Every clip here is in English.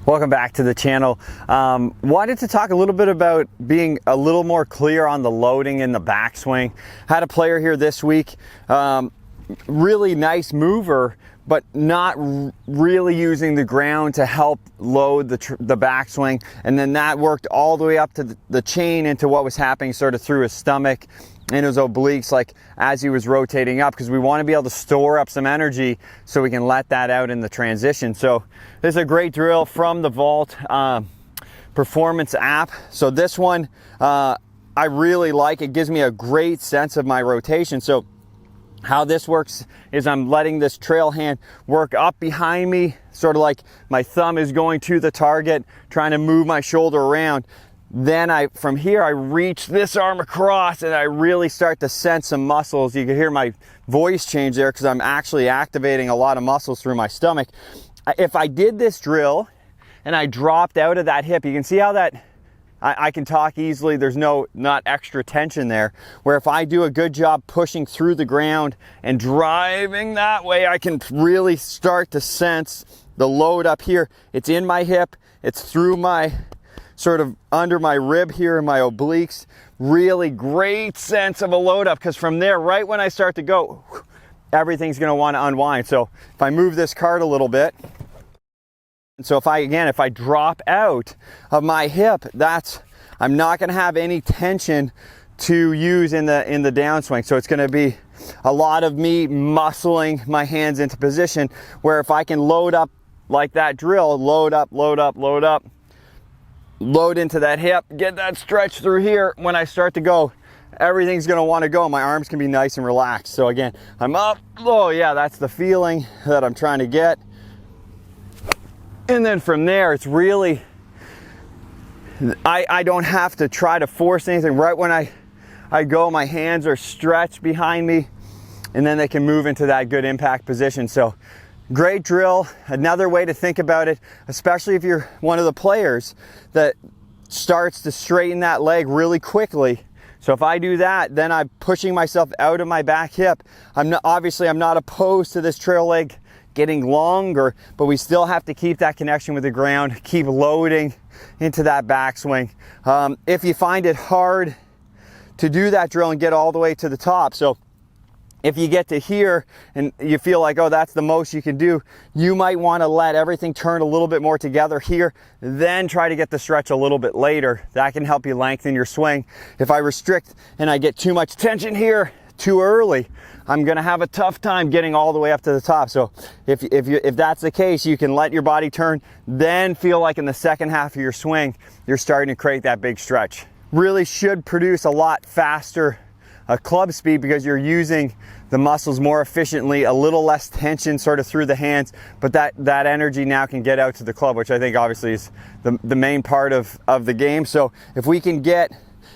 Welcome back to the channel. Wanted to talk a little bit about being a little more clear on the loading in the backswing. Had a player here this week, really nice mover, but not really using the ground to help load the backswing, and then that worked all the way up to the chain into what was happening sort of through his stomach and his obliques, like as he was rotating up, because we want to be able to store up some energy so we can let that out in the transition. So this is a great drill from the Vault Performance app. So this one I really like. It gives me a great sense of my rotation. So how this works is I'm letting this trail hand work up behind me, sort of like my thumb is going to the target, trying to move my shoulder around. Then from here, I reach this arm across and I really start to sense some muscles. You can hear my voice change there because I'm actually activating a lot of muscles through my stomach. If I did this drill and I dropped out of that hip, you can see how that I can talk easily. There's not extra tension there. Where if I do a good job pushing through the ground and driving that way, I can really start to sense the load up here. It's in my hip. It's through my sort of under my rib here and my obliques. Really great sense of a load up, because from there, right when I start to go, everything's going to want to unwind. So if I move this cart a little bit, and so if I drop out of my hip, I'm not going to have any tension to use in the downswing. So it's going to be a lot of me muscling my hands into position, where if I can load up like that drill, load up, load up, load up, load into that hip, get that stretch through here. When I start to go, everything's going to want to go. My arms can be nice and relaxed. So again, I'm up. Oh yeah, that's the feeling that I'm trying to get. And then from there, it's really, I don't have to try to force anything. Right when I go, my hands are stretched behind me, and then they can move into that good impact position. So great drill. Another way to think about it, especially if you're one of the players that starts to straighten that leg really quickly. So if I do that, then I'm pushing myself out of my back hip. Obviously I'm not opposed to this trail leg getting longer, but we still have to keep that connection with the ground, keep loading into that backswing. If you find it hard to do that drill and get all the way to the top, so if you get to here and you feel like, oh, that's the most you can do, you might want to let everything turn a little bit more together here, then try to get the stretch a little bit later. That can help you lengthen your swing. If I restrict and I get too much tension here too early, I'm going to have a tough time getting all the way up to the top. So if that's the case, you can let your body turn, then feel like in the second half of your swing, you're starting to create that big stretch. Really should produce a lot faster club speed, because you're using the muscles more efficiently, a little less tension sort of through the hands, but that energy now can get out to the club, which I think obviously is the main part of the game. So if we can get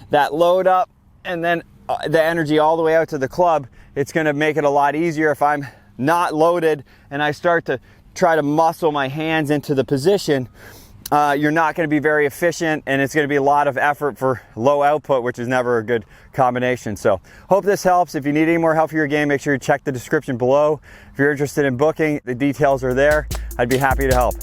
that load up and then the energy all the way out to the club, it's going to make it a lot easier. If I'm not loaded and I start to try to muscle my hands into the position, you're not going to be very efficient, and it's going to be a lot of effort for low output, which is never a good combination. So hope this helps. If you need any more help for your game, make sure you check the description below. If you're interested in booking, the details are there. I'd be happy to help.